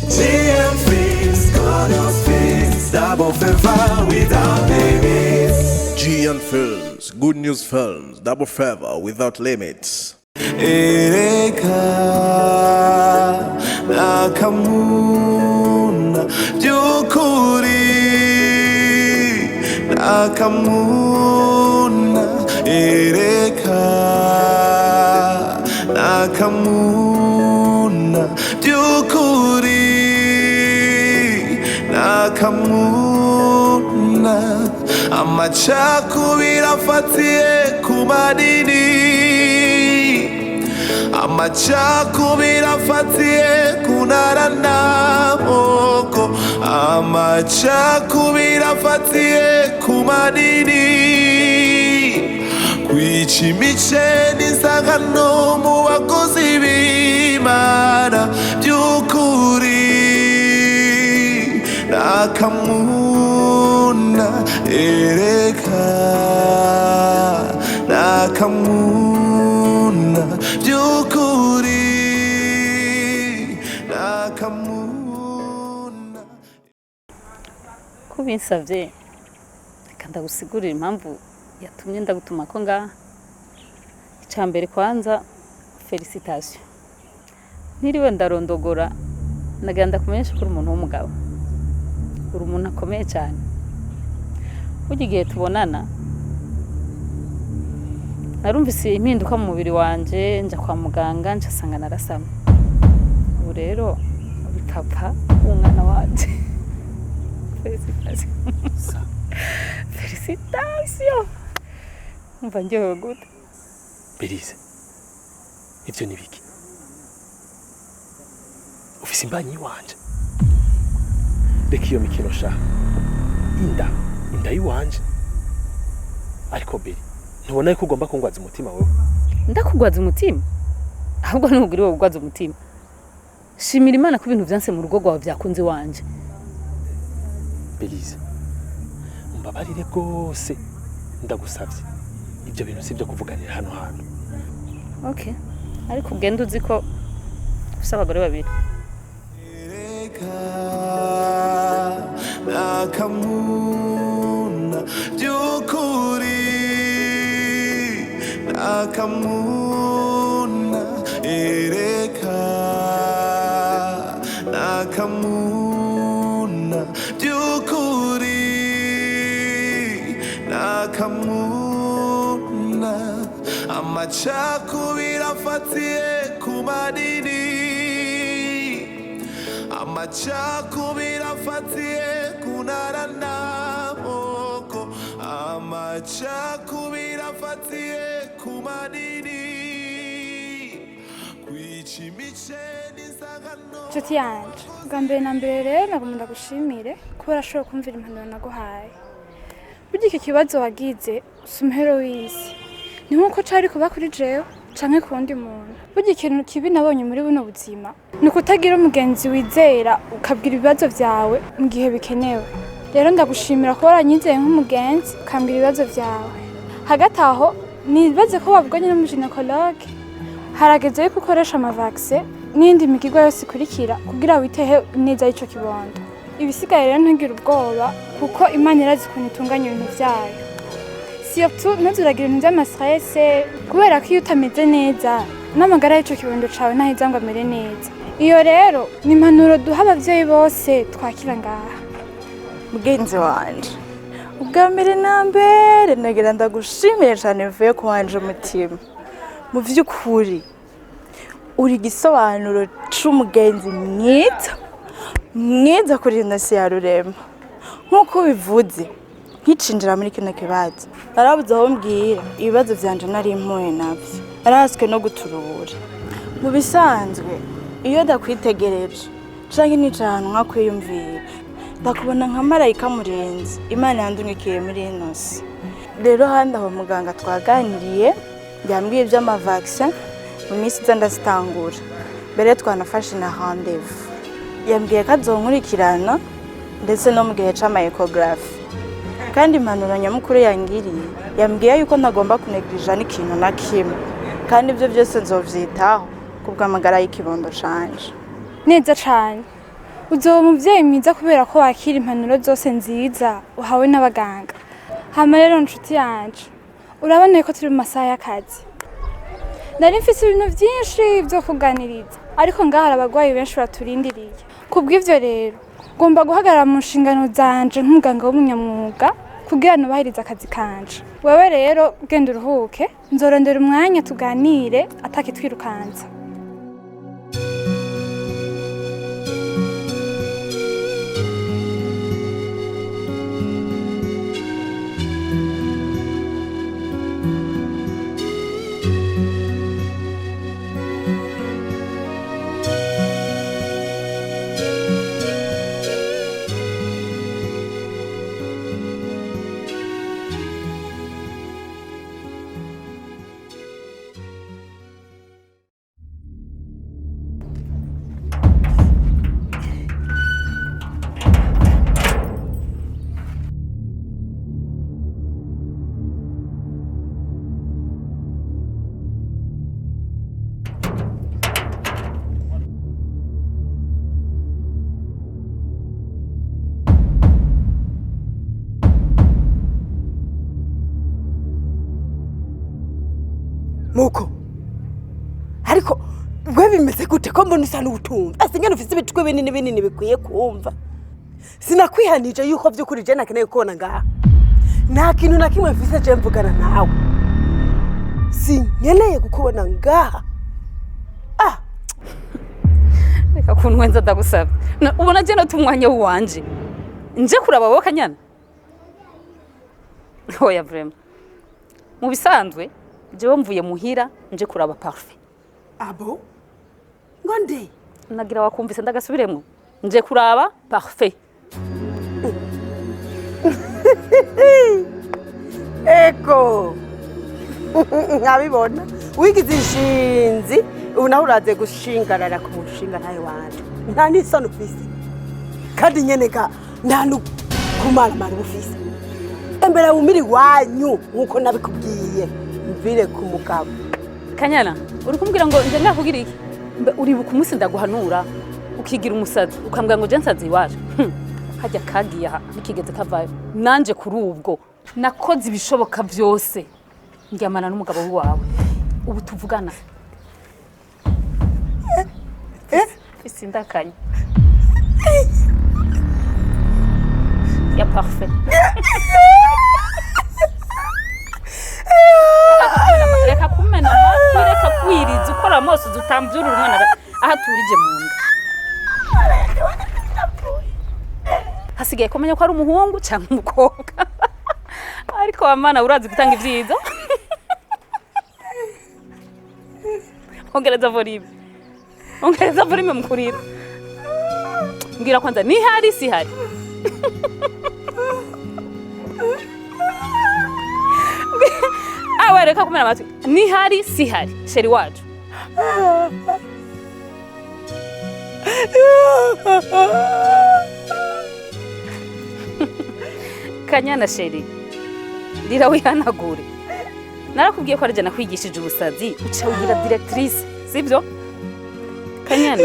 GM Films, good news films, double favor without limits. GM Films, good news films, double favor without limits. AKAMUNA byukuri AKAMUNA AKAMUNA byukuri AKAMUNA amacakubiri afatiye ku madini amacakubiri afatiye ku ntara n'amoko amacakubiri afatiye ku madini kwica imice n'isangano mu bakozi b'Imana by'ukuri AKAMUNA AKAMUNA by'ukuri AKAMUNA. Kubinsavye reka ndagusigurira impamvu yatumye ndagutuma ko ngaha. Icambere kwanza felicitation. Niriwe ndarondogora naganda kumenyesha ko umuntu w'umugabo. Uri umuntu akomeye cyane. Ugiye tubonana narumvise impinduka mu mubiri wanje nja kwa muganga ncasanga narasama. Ubu rero bikapa umwana wanje. Felicitation. Felicitation. Umva ngewe gute? Belyse, ivyo ni biki? Ufise imbanyi wanje. Reka iyo mikino sha. Inda yiwanje. Ariko Bely, ntubona yuko ugomba kungwaza umutima wewe? Ndakugwaza umutima? Ahubwo ntugire wowe ugwaza umutima. Shimira Imana ko ibintu vyanse mu rugo rwawe vyakunze wanje. Belyse, mbabarire rwose ndagusavye. Ibyo bintu sibyo kuvuganira hano hano. Okay. Ariko ugenda uzi ko ufise abagore babiri. AKAMUNA by'ukuri AKAMUNA AKAMUNA by'ukuri AKAMUNA amacakubiri afatiye ku madini amacakubiri afatiye ku ntara n'amoko amacakubiri afatiye ku madini kwica imice n'isangano. Nshuti yanje bwa mbere na mbere rero nagomba ndagushimire kubera ashobora kumvira impanuro naguhaye. Burya iki kibazo wagize sumhero w'isi ni nkuko cari kuba kuri jewe canke ku wundi muntu. Burya ikintu kibi nabonye muri buno buzima ni ukutagira umugenzi wizera ukabwira ibibazo vyawe mu gihe bikenewe. Rero ndagushimira ko waranyizeye nk'umugenzi ukambwira ibibazo vyawe. Hagati aho nibaze ko wavuganye n'umuginekologe harageze yuko ukoresha amavaccin n'indi migirwa yose ikurikira kugira witehe neza ico kibondo. Ibisigaye rero ntugire ubwoba kuko Imana irazi ukuntu itunganya ibintu vyayo. Surtout ntuzuragira ibintu vy'amastress kubera ko iyo utameze neza n'amagara y'ico kibondo cawe ntaheza ngo amere neza. Iyo rero ni impanuro duha abavyeyi bose twakira ngaha. Mugenzi wanje ubwa mbere na mbere nagira ndagushimire cyane mvuye ku wanje umutima. Mu vy'ukuri uri igisobanuro c'umugenzi mwiza kuri nasi ya Rurema. Nkuko bivuze nkicinjira muri kino kibazo narabuze aho mbwira ibibazo vyanje nari impuye navyo naraswe no guturubura. Mu bisanzwe iyo dakwitegereje canke n'icanu nka kwiyumvira ndakubona nka marayika murenzi Imana yandungikiye muri ino si. Rero handi aho muganga twaganiriye yambwiye ivy'amavaccin mu minsi iza ndazitangura. Mbere twanafashe na rendez-vous. Yambwiye ko azonkurikirana ndetse no mu gihe c'ama ecography. Kandi impanuro nyamukuru yangiriye yambwiye yuko ntagomba kunegirija n'ikintu na kimwe. Kandi ibyo byose nzovyitaho kubw'amagara y'ikibondo canje. Neza cane. uzoba umuvyeyi mwiza kubera ko wakira impanuro zose nziza uhawe n'abaganga. Hama rero nshuti yanje, uraboneye ko turi mu masaha y'akazi. Nari mfise ibintu vyinshi vyo kuganiriza, ariko ngaho hari abagwayi benshi baturindiriye. Kubw'ivyo rero, ngomba guhagarara mu nshingano zanje nk'umuganga w'umunyamwuga kugira nubahirize akazi kanje. Wewe rero genda uruhuke, nzorondera umwanya tuganire atakitwirukanza. Muko ariko we bimeze gute ko mbona usa n'ubutumva asingana ufite ibitwe binini bikwiye kumva sinakwihanije yuko by'ukuri je nakeneye kubona ngaha nta kintu na kimwe mfise je mvugana nawe sinkeneye kukubona ngaha reka kunwenza ndagusaba ubona je natumwanya wanje nje kuraba wowe Kanyana oya vraiment mu bisanzwe jewe mvuye muhira nje kuraba parfait. Abo ngonde nagira wakumvise ndagasubiremo nje kuraba parfait. Eko nkabibona wigize inshinzi ubu naho uraze gushingarara ku mushinga ntayo wanje nta n'isoni ufise kandi nyene ga nta n'ukumaramara ufise embere wumiri wanyu nkuko nabikubwiye mvire ku mugabo. Kanyana uri kumbwira ngo nje ngakugira iki uribuka umunsi ndaguhanura ukigira umusazi ukambwira ngo je nsazi waje hajya kagiye nikigeze kavayo nanje kuri ubwo nakoze ibishoboka byose ndyamana n'umugabo wawe ubu tuvugana isindakanye ya parfait. Reka kumena reka kwiriza ukora mose utambyurira umwana aha turije mu nda hasigaye kumenya ko ari umuhungu cyangwa umukobwa ariko wamana urazi gutanga ivyiza ongereza volume mukurira mbwira kwanza ni hari si hari awe reka kumena amatwi ni hari si hari sheri wacu Kanyana sheri ndira wihanagure narakubwiye ko arije nakwigishije ubusazi uca ugira directrice sivyo Kanyana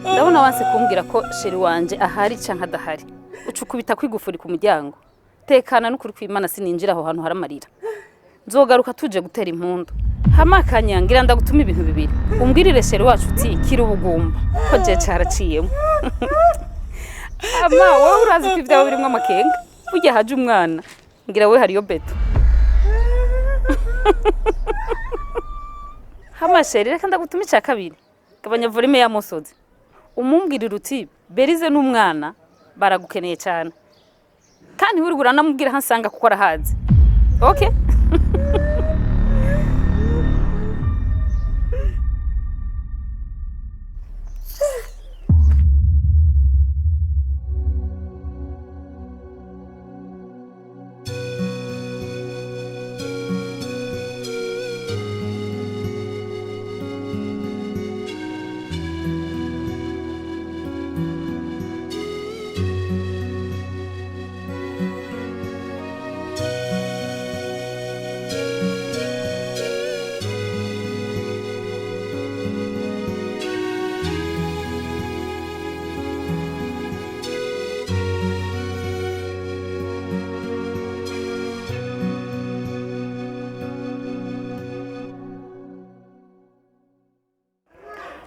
ndabona wanse kumbwira ko sheri wanje ahari canka adahari ucukubita kwigufuri ku muryango tekana n'ukuri kwimana sininjira aho hantu haramarira nzogaruka tuje gutera impundu hama Kanya ngira ndagutuma ibintu bibiri umbwirire sheri wacu uti kiri ubugumba ko je caraciyemo ama wowe urazi ko ivyawe birimwo amakenga burya haje umwana ngira we hariyo beto hama sheri reka ndagutuma ica kabiri gabanya volume ya musozi umumbwirira uti Belyse n'umwana baragukeneye cyane kandi uri buranamubwira hansanga kuko arahazi okay.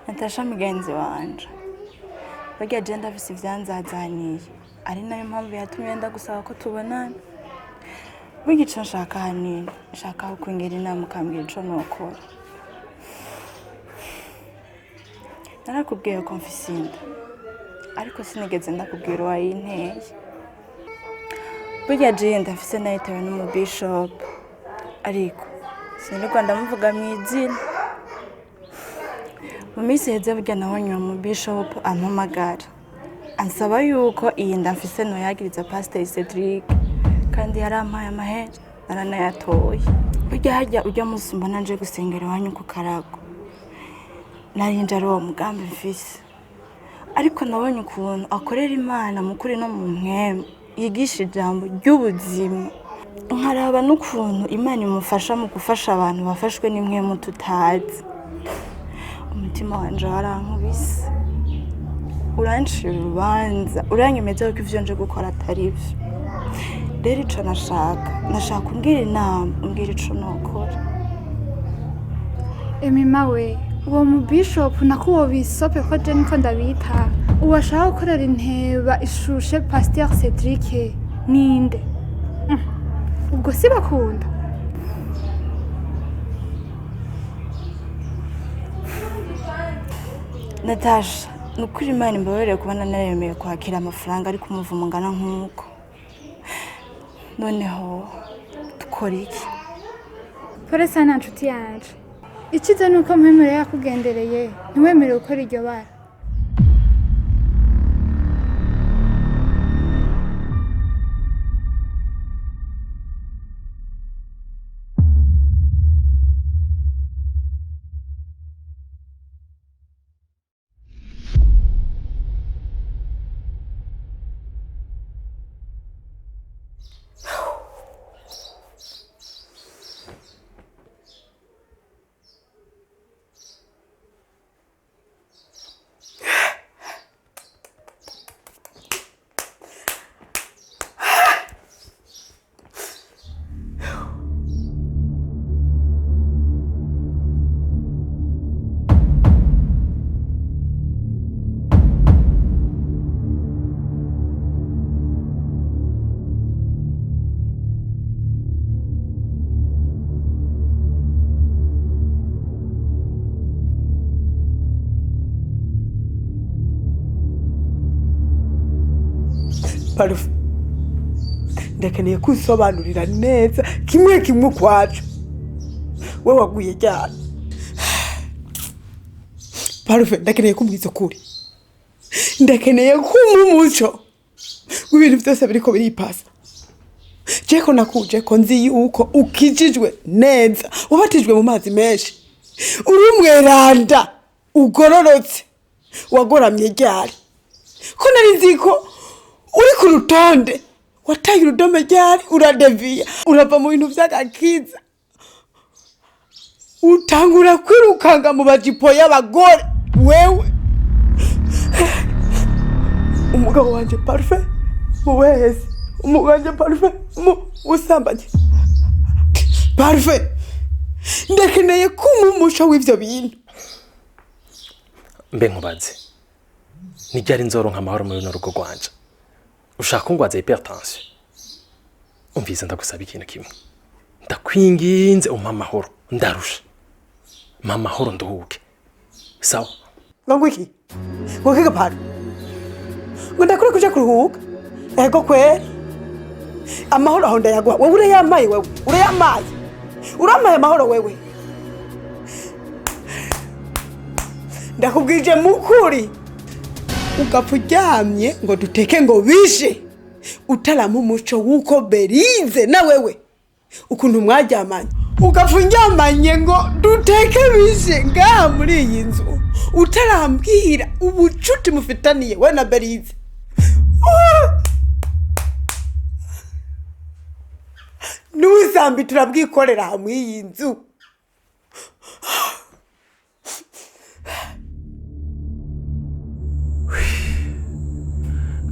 Natasha mugenzi wanje. Burya je ndafise ivyanzazaniye. Ari nayo mpamvu yatumye ndagusaba ko tubonana. Burya ico nshaka hanini, nshaka kukwingira inama ukambwira ico nokora. Narakubwiye ko mfise inda, ariko sinigeze ndakubwira uwayinteye. Burya je ndafise nayitewe n'umubishop, ariko sinigwa ndamuvuga mw'izina. Mu minsi heze burya nabonye uwo mubishop ampamagara ansaba yuko iyi nda mfise noyagiriza Pastor Cedric, kandi yarampaye amahera naranayatoye. Burya harya ujya munsi mbona nje gusengera iwanyu ku Karago, narinje ari uwo mugambi mfise, ariko nabonye ukuntu akorera Imana mu kuri no mu mpwemu, yigisha ijambo ry'ubuzima, nkaraba n'ukuntu Imana imufasha mu gufasha abantu bafashwe n'impwemu tutazi. Umutima wanje warankubise, urancira urubanza, uranyemeza ko ivyo nje gukora atari vyo. Rero ico nashaka umbwira inama, umbwira ico nokora. Emima we, uwo mu bishop nako uwo bisope ko je niko ndabita, uwashaka gukorera inteba ishushe Pasteur Cedric ninde? Ubwo si bakunda? Natasha, nukuri Imana imbabarire kubona naremeye kwakira amafaranga ariko umuvumo ngana nk'uko. Noneho dukora iki? Pore sana nshuti yanje. Ikiza nuko mpemere yakugendereye, ntiwemere gukora iryo bara. Parufe, ndakeneye kusobanurira neza kimwe kimwe kwacu. We waguye cyane. Parufe, ndakeneye kumbwiza ukuri. Ndakeneye kumumuco w'ibintu byose biriko biripasa. Jeko nakuje ko nzi yuko ukijijwe neza, wabatijwe mu mazi menshi. Uri umweranda, ugororotse, wagoramye ryari. Ko nari nzi ko uri ku rutonde, wataye urudome ryari, uradeviya, urava mu bintu vy'agakiza, utangura kwirukanga mu bajipo y'abagore. Wewe umugabo wanje Parufe muwezi, umugabo wanje Parufe usambanye. Parufe, ndakeneye kumumusho w'ivyo bintu. Mbe nkubaze, ni ryari nzoronka amahoro muri runo rugo rwanje? Ushaka ngwaza hypertension? Umvize ndagusaba ikintu kimwe, ndakwinginze umpa amahoro, ndarusha. Mpa amahoro nduhuke, sawa? Ngwiki, ngwiki Paru, ngo ndakure kuja kuruhuka. Ego kweli amahoro aho ndayagwa. Wewe urayamaye, wewe urayamaye, uramaye amahoro wewe. Ndakubwije mukuri, ugapfa uryamye ngo duteke ngo bishe, utarama umuco wuko Belyse na wewe ukuntu mwaryamanye. Ugapfa uryamanye ngo duteke bishe ngaha muri iyi nzu, utarambwira ubucuti mufitaniye we na Belyse. Nusambi turabwikorera hamwe iyi nzu.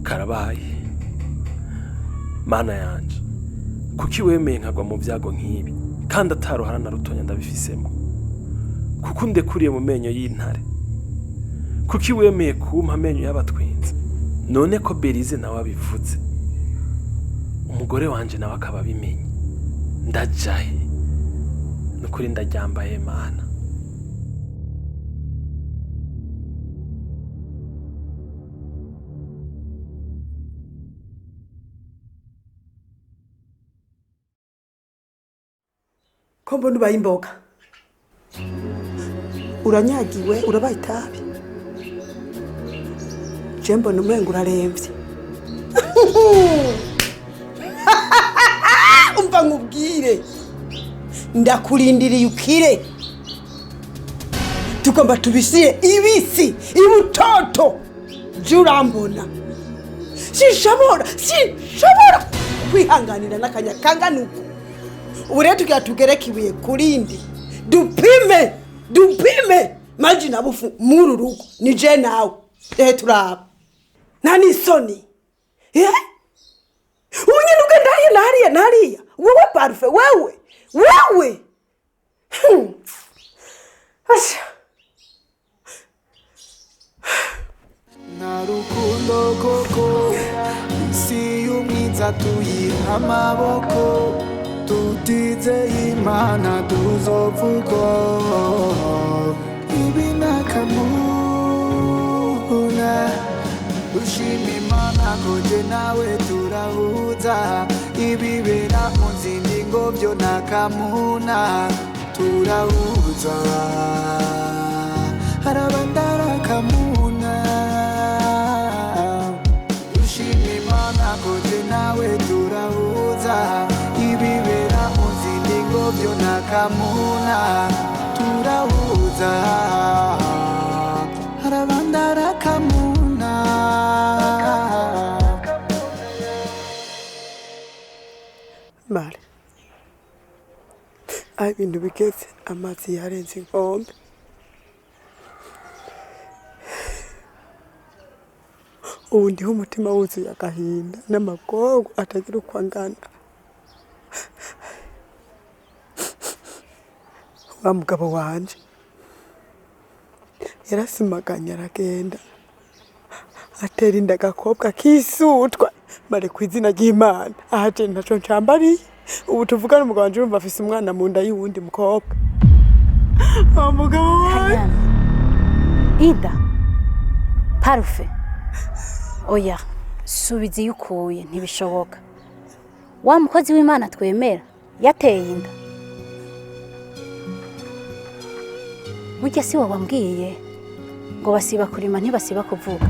Karabaye, mana yanje, kuki wemeye nkagwa mu byago nk'ibi kandi ataruhara na rutonya ndabifisemo? Kuko ndekuriye mu menyo y'intare kuki wemeye kumpa amenyo y'abatwenzi none ko Belyse nawe abivuze umugore wanje nawe akaba abimenye ndajahe nukuri ndaryambaye mana ko mbona ubaye imboga uranyagiwe urabaye itabi je mbona umengo uraremvye umva nkubwire ndakurindiriye ukire tugomba tubisire ibisi ibutoto jurambona sinshobora kwihanganira n'akanya kanganuko ubu rero tugira tugereke ibuye kurindi dupime maji na bufu muri rugo ni je nawe turaba nta n'isoni ubu nyine ugenda nariya wowe parufe wewe Narukundo koko isi y'umwiza tuyiha amaboko tutize imana tuzovuga ibi nakamuna ushima imana koje nawe turahuza ibibera mu zindi ngo byo nakamuna turahuza harabandara kamuna ushima imana koje nawe turahuza ibibera mu zindi ngo byo nakamuna turahuza harabandara kamuna mare aho ibintu bigeze amazi yarenze inkombe ubu ndiho umutima wuzuye agahinda n'amagogo atagira uko angana wa mugabo wanje yarasimaganye aragenda atera inda agakobwa kisutwa mare ku izina ry'Imana ahaje ntaco ncambariye ubu tuvugana umugabo wanje urumva afise umwana mu nda y'uwundi mukobwa wa mugabo wanje Ida parufe oya subiza iyo ukuye ntibishoboka wa mukozi w'Imana twemera yateye inda burya si wowe wambwiye ngo basiba kurima ntibasiba kuvuga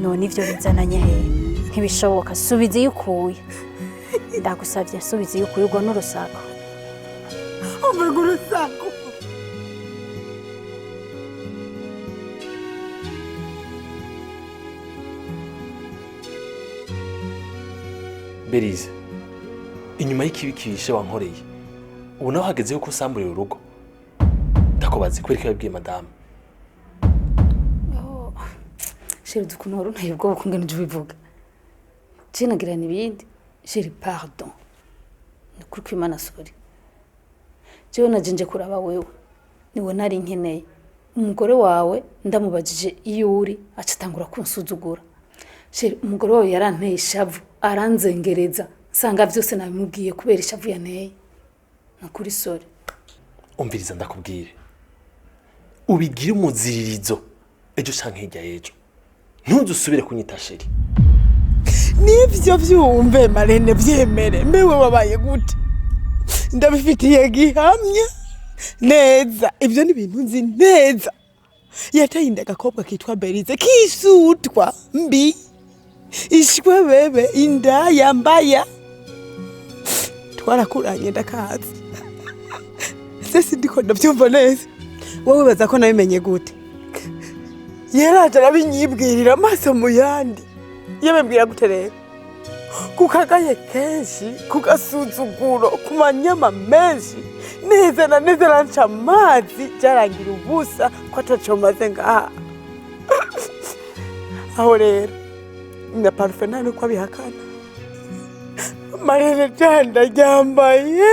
none ivyo bizananye hehe ntibishoboka subiza iyo ukuye ndagusavye subiza iyo ukuye ubwo n'urusako umva urusako Belyse inyuma y'ikibi kibishe wankoreye ubu naho hageze yuko usamburira urugo ndakubaza kwereka yabwiye madame Chérie dukunora ntaye ubwo kungena uje bivuga cinagira nibindi chérie pardon nikuri kw'Imana sori jewe najenje kuraba wewe niwe nari nkeneye umugore wawe ndamubajije iyo uri acatangura kunsuzugura chérie umugore wawe yaranteye ishavu aranzengereza sanga vyose nabimubwiye kubera ishavu yanteye nakuri sori umviriza ndakubwire ubigire umuziririzo ejo canke hirya y'ejo ntuzusubire kunyita sheri nivyo vyumve marene vyemere mewe wabaye gute ndabifitiye gihamya neza ivyo ni ibintu nzi neza yataye inda agakobwa kitwa Belyse kisutwa mbi ishwe bebe inda yambaya twarakuranye ndakazi sese ndiko ndavyumva neza wowe baza ko nabimenye gute yaraje arabinyibwirira amaso mu yandi yabembwira gute rero kukagaye kenshi kugasuzuguro kumanyama menshi neza na neza ranca amazi byarangira ubusa ko ataco maze ngaha aho rero na parufe nta nuko abihakana marene ndaryambaye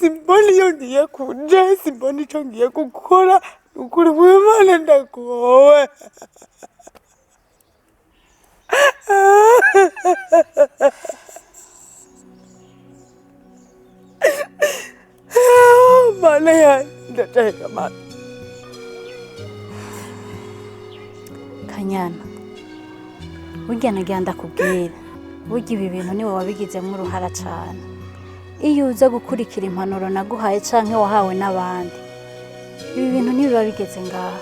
simbona iyo ngiye kuja simbona ico ngiye gukora ukuri w'Imana ndagowe mana ya ndateka mana Kanyana burya nagira ndakubwira burya ibi bintu niwe wabigizemo uruhara cyane iyo uza gukurikira impanuro naguhaye canke wahawe n'abandi ibi bintu ntibiba bigeze ngaha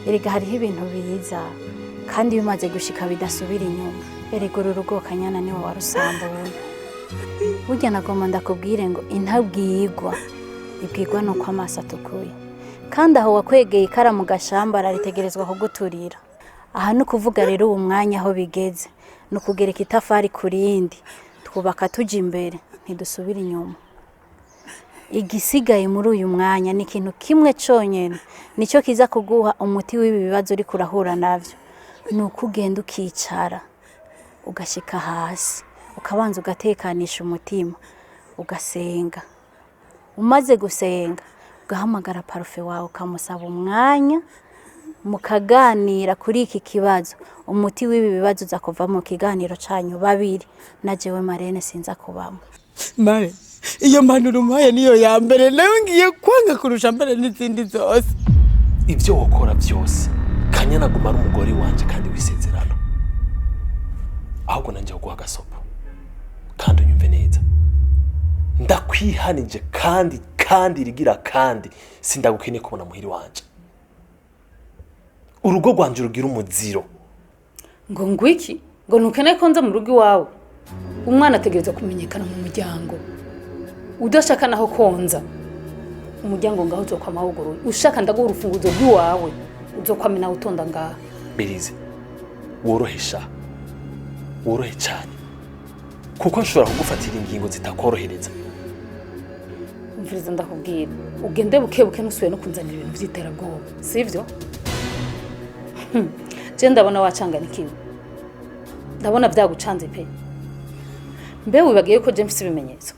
erega hariho ibintu biza kandi bimaze gushika bidasubira inyuma erega uru rugo Kanyana niwe warusambuye burya nagomba ndakubwire ngo intabwigwa ibwigwa nuko amaso atukuye kandi aho wakwegeye ikara mu gashamba araritegerezwa kuguturira aha ni ukuvuga rero uwo mwanya aho bigeze ni ukugereka itafari ku rindi twubaka tujya imbere ntidusubire inyuma igisigaye muri uyu mwanya ni ikintu kimwe cyonyine nicyo kiza kuguha umuti w'ibi bibazo uri kurahura nabyo ni uko ugenda ukicara ugashyika hasi ukabanza ugatekanisha umutima ugasenga umaze gusenga ugahamagara parufe wawe ukamusaba umwanya mukaganira kuri iki kibazo umuti w'ibi bibazo uza kuva mu kiganiro cyanyu babiri na jewe Marene sinza kubamo mare iyo mpanuro umpaye niyo ya mbere nawe ngiye kwanga kurusha mbere n'izindi zose ibyo wakora byose Kanyana aguma ari umugore wanje kandi wisezerano ahubwo nanjye guha agasopo kandi unyumve neza ndakwihanije kandi rigira kandi sindagukeneye kubona muhiri wanje urugo rwanje rugira umuziro ngo ngwiki ngo ntukeneye ko nza mu rugo iwawe umwana ategereza kumenyekana mu muryango udashaka naho konza umuryango ngaho uzokwa amahuguru ushaka ndaguha urufunguzo rw'iwawe uzokwamena utonda ngaha Belyse worohe cyane kuko nshobora kugufatira ingingo zitakorohereza umviriza ndakubwira ugende bukebuke ntusuye no kunzanira ibintu by'iterabwoba sivyo je ndabona wacanganikiwe ndabona byagucanze pe mbe wibagiye ko James ibimenyetso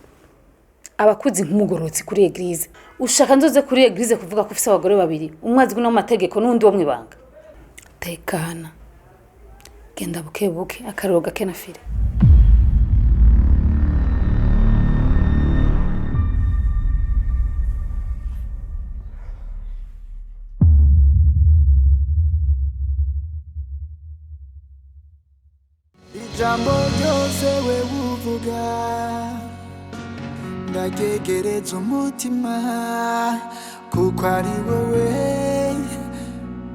abakuzi nk'umugorotsi kuri eglise ushaka nzoze kuri eglise kuvuga ko ufise abagore babiri umwazwi no mategeko n'undi wo mwibanga tekana genda bukebuke akariro gake na fire Ijambo ryose we uvuga ndagegereza umutima kuko ari wowe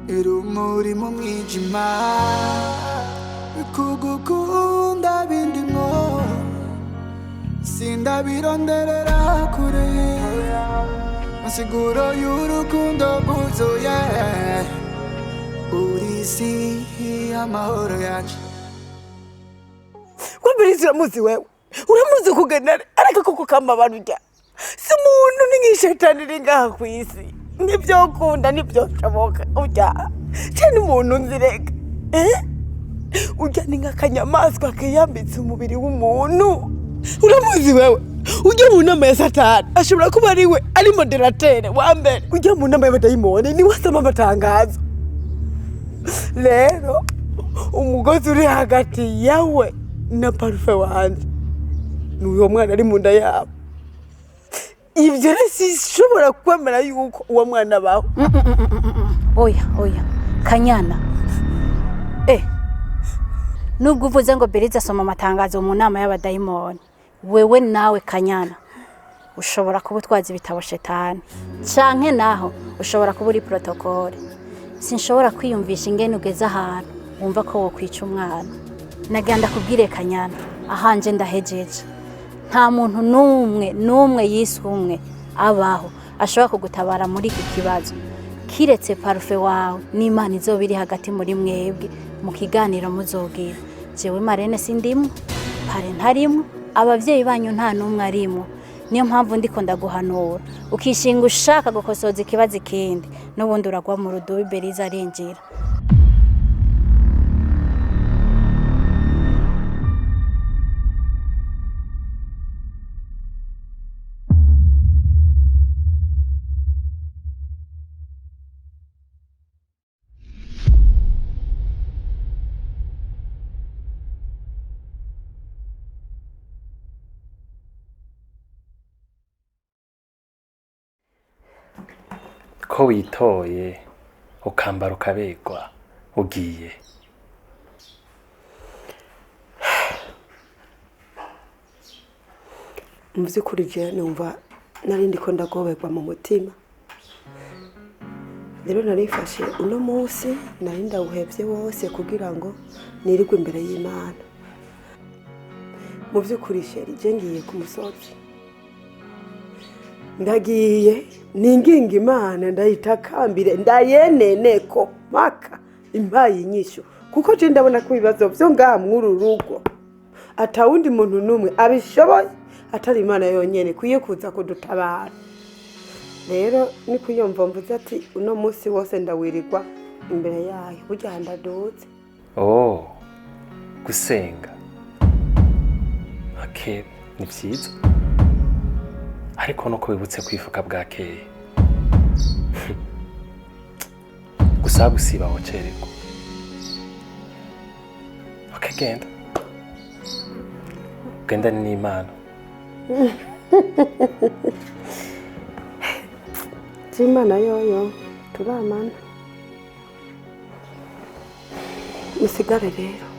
irumuri mu mwijima kugukunda bindimo sindabironderera kure masiguro y'urukundo bwuzuye uri isi y'amahoro yacu Belyse uramuzi wewe uramuzi kugenera ariko koko kamba abantu ujya si umuntu ni nk'ishetani iri ngaha ku isi nibyo ukunda nibyo ushoboka ujya cyane umuntu nzirega ujya ni nk'akanyamaswa kiyambitse umubiri w'umuntu uramuzi wewe ujya mu nama ya Satani ashobora kuba ari we ari moderatere wa mbere ujya mu nama y'abadayimoni ni wasoma amatangazo rero umugozi uri hagati yawe na parufe wanje n'uwo mwana ari mu nda yabo ibyo sishobora kwemera yuko uwo mwana baho oya Kanyana nubwo uvuze ngo Belyse asoma amatangazo mu nama y'abadayimoni wewe nawe Kanyana ushobora kuba utwaza ibitabo shetani canke naho ushobora kuba uri protokole sinshobora kwiyumvisha ingene ugeze ahantu wumva ko wokwica umwana naganda kubwire Kanyana ahanje ndahejeje nta muntu numwe yisumwe abaho ashobora kugutabara muri iki kibazo kiretse parufe wawe n'Imana izobiri hagati muri mwebwe mu kiganiro muzogira jewe Marene sindimo pare ntarimo abavyeyi banyu nta numwe arimo niyo mpamvu ndiko ndaguhanura ukishinga ushaka gukosoza ikibazo ikindi n'ubundi uragwa mu rudubi Belyse arinjira ko witoye ukambara ukabegwa ugiye. Mu by'ukuri je numva nari ndiko ndagoberwa mu mutima. Rero narifashe uno munsi nari ndawuhevye wose kugira ngo nirigwe imbere y'Imana. Mu by'ukuri sheri je ngiye ku musozi. Ndagiye ninginga Imana ndayitakambire ndayeneneko maka impaye inyishu kuko je ndabona ko ibibazo byo ngaha mw'uru rugo atawundi muntu numwe abishoboye atari Imana yonyene kuye kuza kudutabara. Rero ni kuyumva mvuze ati uno munsi wose ndawirirwa imbere yayo burya ndaduze. Oh, gusenga. Okay, ni vyiza. Ariko nuko wibutse kwifuka bwakeye. Gusa gusiba wocereko. Okay, genda. Genda n'Imana. Imana yoyo turamana. Musigare rero.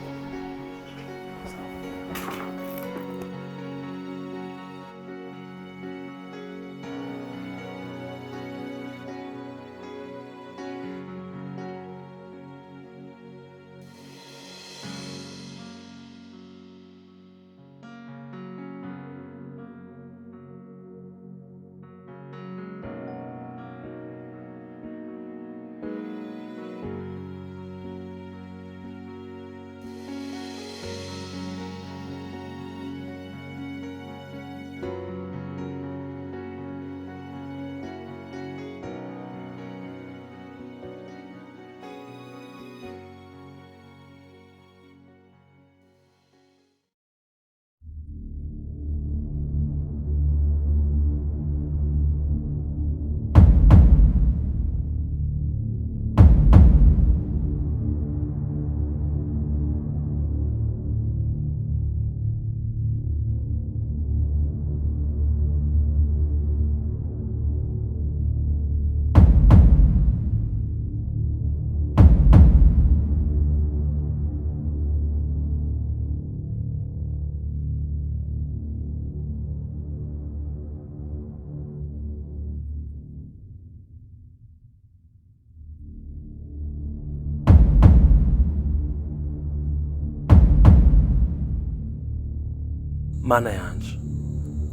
Mana yanje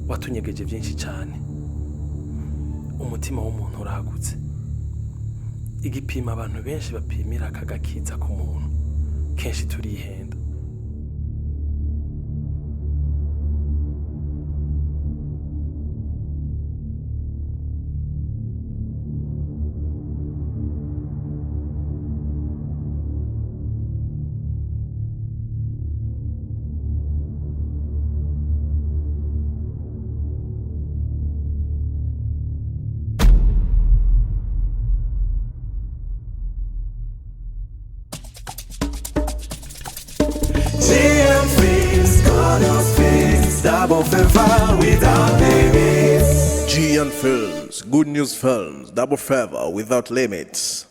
watunyegeje byinshi cyane. Umutima w'umuntu uragutse. Igipima abantu benshi bapimira akagakiza ku muntu kenshi turihenda. Double favor without limits. GN Films, Good News Films, Double Favor without limits.